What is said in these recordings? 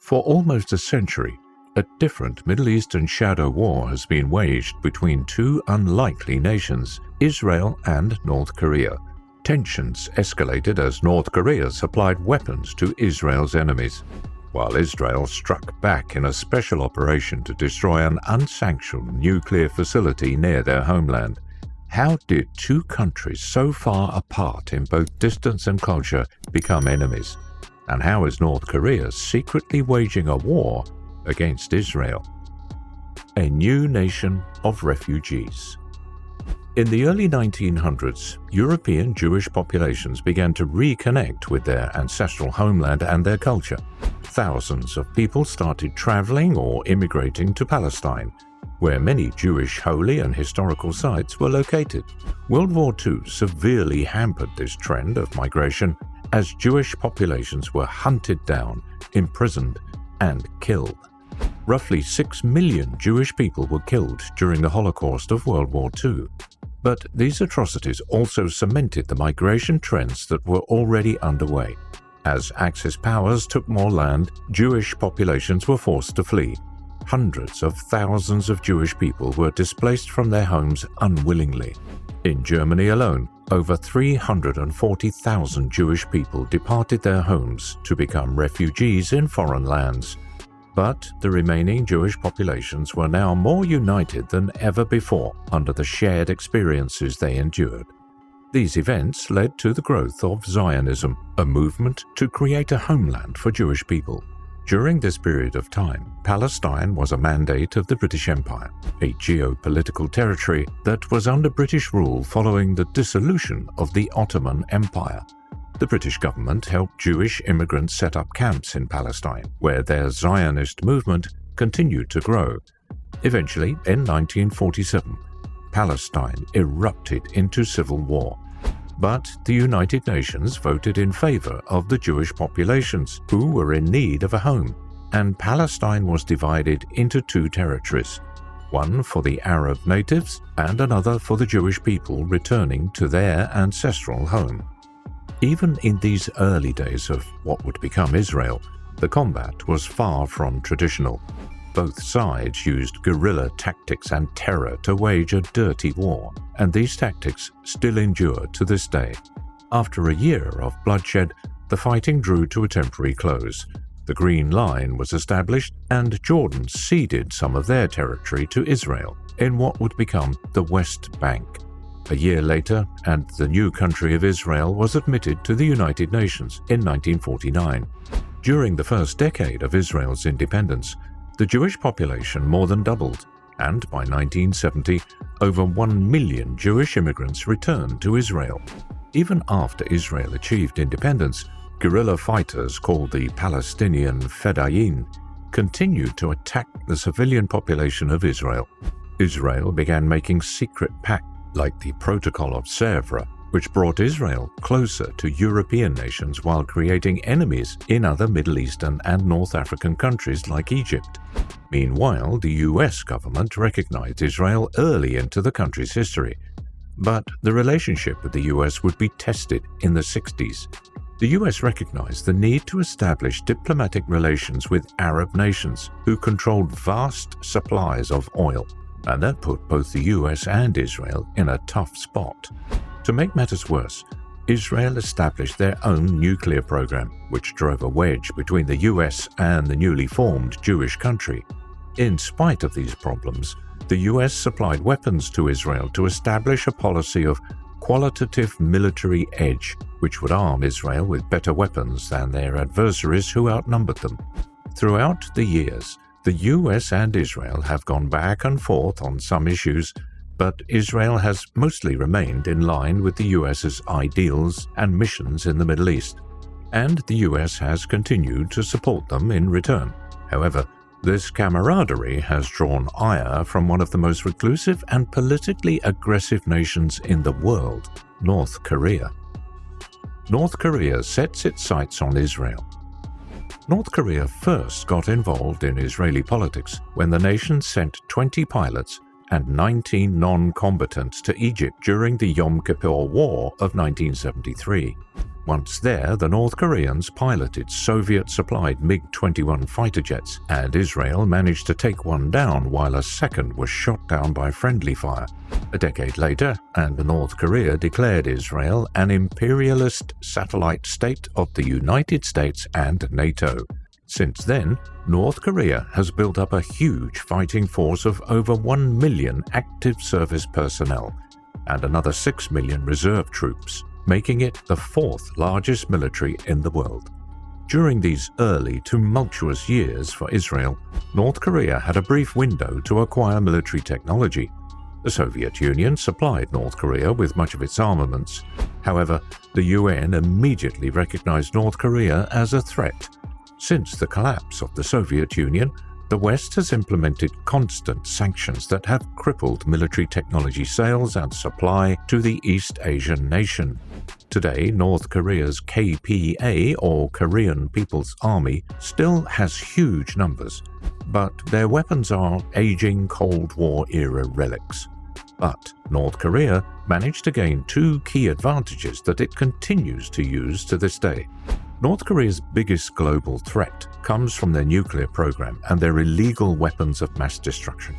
For almost a century, a different Middle Eastern shadow war has been waged between two unlikely nations, Israel and North Korea. Tensions escalated as North Korea supplied weapons to Israel's enemies, while Israel struck back in a special operation to destroy an unsanctioned nuclear facility near their homeland. How did two countries so far apart in both distance and culture become enemies? And how is North Korea secretly waging a war against Israel? A new nation of refugees. In the early 1900s, European Jewish populations began to reconnect with their ancestral homeland and their culture. Thousands of people started traveling or immigrating to Palestine, where many Jewish holy and historical sites were located. World War II severely hampered this trend of migration as Jewish populations were hunted down, imprisoned, and killed. Roughly 6 million Jewish people were killed during the Holocaust of World War II. But these atrocities also cemented the migration trends that were already underway. As Axis powers took more land, Jewish populations were forced to flee. Hundreds of thousands of Jewish people were displaced from their homes unwillingly. In Germany alone, over 340,000 Jewish people departed their homes to become refugees in foreign lands. But the remaining Jewish populations were now more united than ever before under the shared experiences they endured. These events led to the growth of Zionism, a movement to create a homeland for Jewish people. During this period of time, Palestine was a mandate of the British Empire, a geopolitical territory that was under British rule following the dissolution of the Ottoman Empire. The British government helped Jewish immigrants set up camps in Palestine, where their Zionist movement continued to grow. Eventually, in 1947, Palestine erupted into civil war. But the United Nations voted in favor of the Jewish populations who were in need of a home, and Palestine was divided into two territories, one for the Arab natives and another for the Jewish people returning to their ancestral home. Even in these early days of what would become Israel, the combat was far from traditional. Both sides used guerrilla tactics and terror to wage a dirty war, and these tactics still endure to this day. After a year of bloodshed, the fighting drew to a temporary close. The Green Line was established, and Jordan ceded some of their territory to Israel in what would become the West Bank. A year later, and the new country of Israel was admitted to the United Nations in 1949. During the first decade of Israel's independence, the Jewish population more than doubled, and by 1970, over 1 million Jewish immigrants returned to Israel. Even after Israel achieved independence, guerrilla fighters called the Palestinian Fedayeen continued to attack the civilian population of Israel. Israel began making secret pacts like the Protocol of Sèvres, which brought Israel closer to European nations while creating enemies in other Middle Eastern and North African countries like Egypt. Meanwhile, the US government recognized Israel early into the country's history. But the relationship with the US would be tested in the 60s. The US recognized the need to establish diplomatic relations with Arab nations who controlled vast supplies of oil, and that put both the US and Israel in a tough spot. To make matters worse, Israel established their own nuclear program, which drove a wedge between the US and the newly formed Jewish country. In spite of these problems, the US supplied weapons to Israel to establish a policy of qualitative military edge, which would arm Israel with better weapons than their adversaries who outnumbered them. Throughout the years, the US and Israel have gone back and forth on some issues, but Israel has mostly remained in line with the US's ideals and missions in the Middle East, and the US has continued to support them in return. However, this camaraderie has drawn ire from one of the most reclusive and politically aggressive nations in the world, North Korea. North Korea sets its sights on Israel. North Korea first got involved in Israeli politics when the nation sent 20 pilots and 19 non-combatants to Egypt during the Yom Kippur War of 1973. Once there, the North Koreans piloted Soviet-supplied MiG-21 fighter jets, and Israel managed to take one down while a second was shot down by friendly fire. A decade later, and North Korea declared Israel an imperialist satellite state of the United States and NATO. Since then, North Korea has built up a huge fighting force of over 1 million active service personnel and another 6 million reserve troops, making it the fourth largest military in the world. During these early, tumultuous years for Israel, North Korea had a brief window to acquire military technology. The Soviet Union supplied North Korea with much of its armaments. However, the UN immediately recognized North Korea as a threat. Since the collapse of the Soviet Union, the West has implemented constant sanctions that have crippled military technology sales and supply to the East Asian nation. Today, North Korea's KPA, or Korean People's Army, still has huge numbers, but their weapons are aging Cold War-era relics. But North Korea managed to gain two key advantages that it continues to use to this day. North Korea's biggest global threat comes from their nuclear program and their illegal weapons of mass destruction.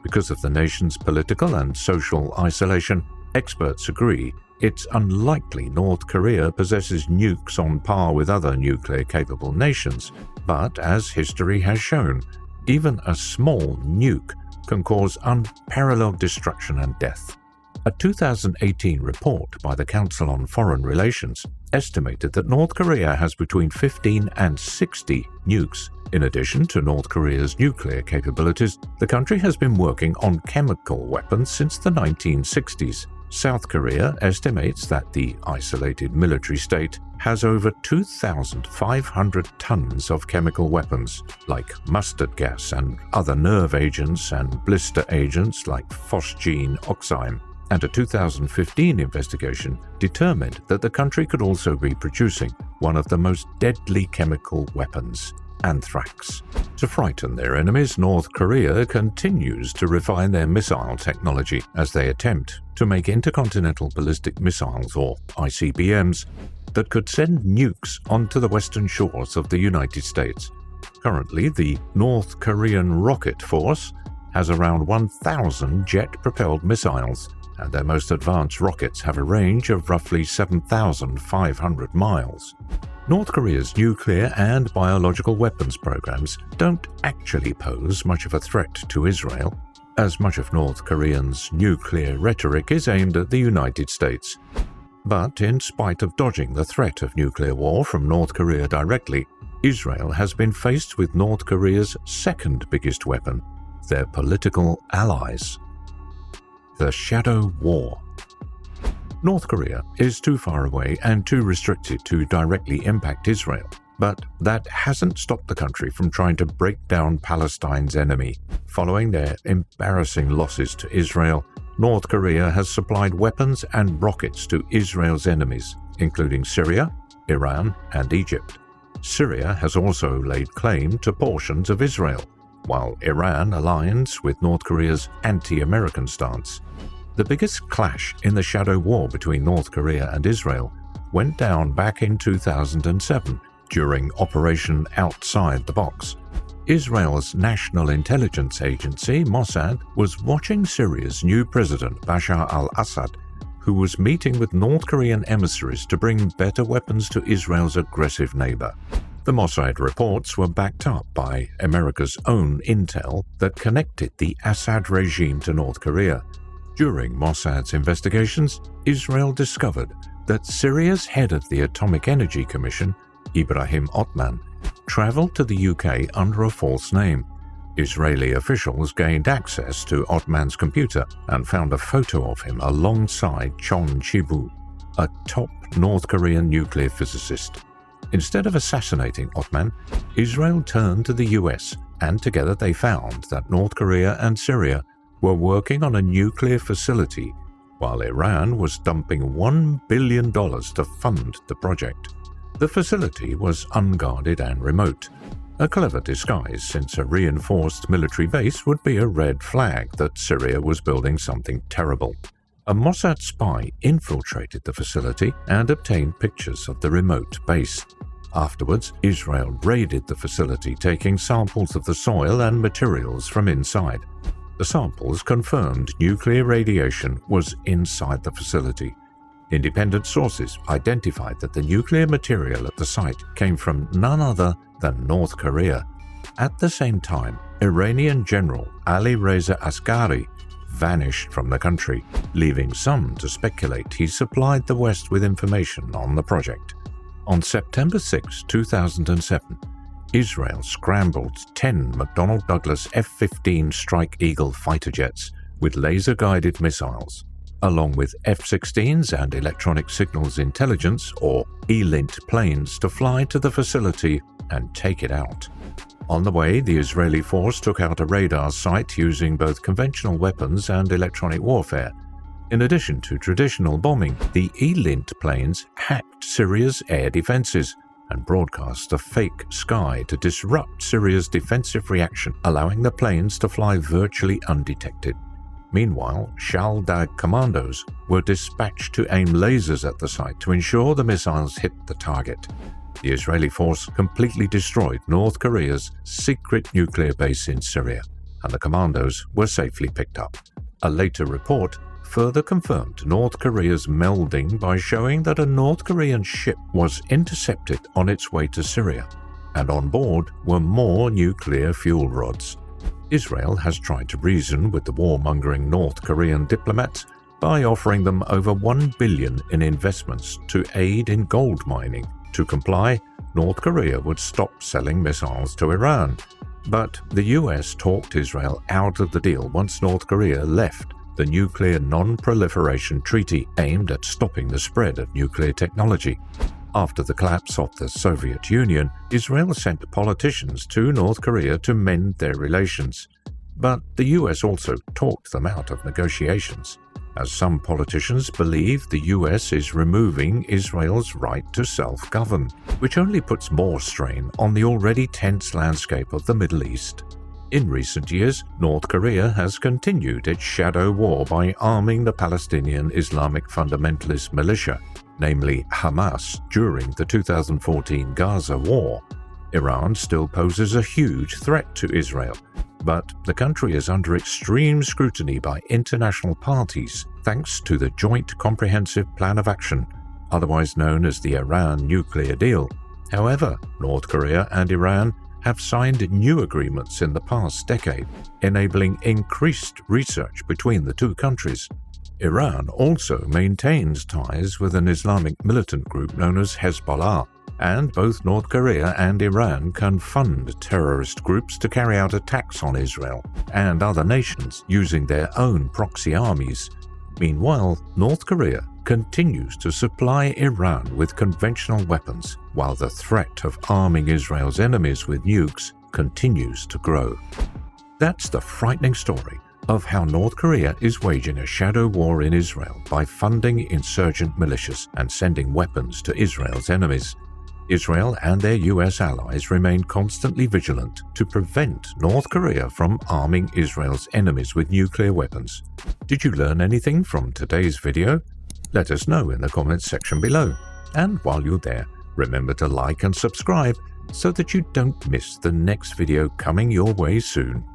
Because of the nation's political and social isolation, experts agree it's unlikely North Korea possesses nukes on par with other nuclear-capable nations, but as history has shown, even a small nuke can cause unparalleled destruction and death. A 2018 report by the Council on Foreign Relations estimated that North Korea has between 15 and 60 nukes. In addition to North Korea's nuclear capabilities, the country has been working on chemical weapons since the 1960s. South Korea estimates that the isolated military state has over 2,500 tons of chemical weapons, like mustard gas and other nerve agents and blister agents like phosgene oxime. And a 2015 investigation determined that the country could also be producing one of the most deadly chemical weapons, anthrax. To frighten their enemies, North Korea continues to refine their missile technology as they attempt to make intercontinental ballistic missiles, or ICBMs, that could send nukes onto the western shores of the United States. Currently, the North Korean rocket force has around 1,000 jet-propelled missiles, and their most advanced rockets have a range of roughly 7,500 miles. North Korea's nuclear and biological weapons programs don't actually pose much of a threat to Israel, as much of North Koreans' nuclear rhetoric is aimed at the United States. But in spite of dodging the threat of nuclear war from North Korea directly, Israel has been faced with North Korea's second biggest weapon, their political allies. The Shadow War. North Korea is too far away and too restricted to directly impact Israel, but that hasn't stopped the country from trying to break down Palestine's enemy. Following their embarrassing losses to Israel, North Korea has supplied weapons and rockets to Israel's enemies, including Syria, Iran, and Egypt. Syria has also laid claim to portions of Israel, while Iran aligns with North Korea's anti-American stance. The biggest clash in the shadow war between North Korea and Israel went down back in 2007 during Operation Outside the Box. Israel's National Intelligence Agency, Mossad, was watching Syria's new president, Bashar al-Assad, who was meeting with North Korean emissaries to bring better weapons to Israel's aggressive neighbor. The Mossad reports were backed up by America's own intel that connected the Assad regime to North Korea. During Mossad's investigations, Israel discovered that Syria's head of the Atomic Energy Commission, Ibrahim Otman, traveled to the UK under a false name. Israeli officials gained access to Otman's computer and found a photo of him alongside Chon Chibu, a top North Korean nuclear physicist. Instead of assassinating Otman, Israel turned to the US, and together they found that North Korea and Syria were working on a nuclear facility, while Iran was dumping $1 billion to fund the project. The facility was unguarded and remote, a clever disguise since a reinforced military base would be a red flag that Syria was building something terrible. A Mossad spy infiltrated the facility and obtained pictures of the remote base. Afterwards, Israel raided the facility, taking samples of the soil and materials from inside. The samples confirmed nuclear radiation was inside the facility. Independent sources identified that the nuclear material at the site came from none other than North Korea. At the same time, Iranian General Ali Reza Askari vanished from the country, leaving some to speculate he supplied the West with information on the project. On September 6, 2007, Israel scrambled 10 McDonnell Douglas F-15 Strike Eagle fighter jets with laser-guided missiles, along with F-16s and Electronic Signals Intelligence, or ELINT planes, to fly to the facility and take it out. On the way, the Israeli force took out a radar site using both conventional weapons and electronic warfare. In addition to traditional bombing, the ELINT planes hacked Syria's air defenses and broadcast a fake sky to disrupt Syria's defensive reaction, allowing the planes to fly virtually undetected. Meanwhile, Shaldag commandos were dispatched to aim lasers at the site to ensure the missiles hit the target. The Israeli force completely destroyed North Korea's secret nuclear base in Syria, and the commandos were safely picked up. A later report further confirmed North Korea's melding by showing that a North Korean ship was intercepted on its way to Syria, and on board were more nuclear fuel rods. Israel has tried to reason with the warmongering North Korean diplomats by offering them over $1 billion in investments to aid in gold mining. To comply, North Korea would stop selling missiles to Iran. But the US talked Israel out of the deal once North Korea left the Nuclear Non-Proliferation Treaty aimed at stopping the spread of nuclear technology. After the collapse of the Soviet Union, Israel sent politicians to North Korea to mend their relations. But the US also talked them out of negotiations, as some politicians believe the US is removing Israel's right to self-govern, which only puts more strain on the already tense landscape of the Middle East. In recent years, North Korea has continued its shadow war by arming the Palestinian Islamic fundamentalist militia, namely Hamas, during the 2014 Gaza war. Iran still poses a huge threat to Israel, but the country is under extreme scrutiny by international parties thanks to the Joint Comprehensive Plan of Action, otherwise known as the Iran nuclear deal. However, North Korea and Iran have signed new agreements in the past decade, enabling increased research between the two countries. Iran also maintains ties with an Islamic militant group known as Hezbollah, and both North Korea and Iran can fund terrorist groups to carry out attacks on Israel and other nations using their own proxy armies. Meanwhile, North Korea continues to supply Iran with conventional weapons, while the threat of arming Israel's enemies with nukes continues to grow. That's the frightening story of how North Korea is waging a shadow war in Israel by funding insurgent militias and sending weapons to Israel's enemies. Israel and their US allies remain constantly vigilant to prevent North Korea from arming Israel's enemies with nuclear weapons. Did you learn anything from today's video? Let us know in the comments section below. And while you're there, remember to like and subscribe so that you don't miss the next video coming your way soon.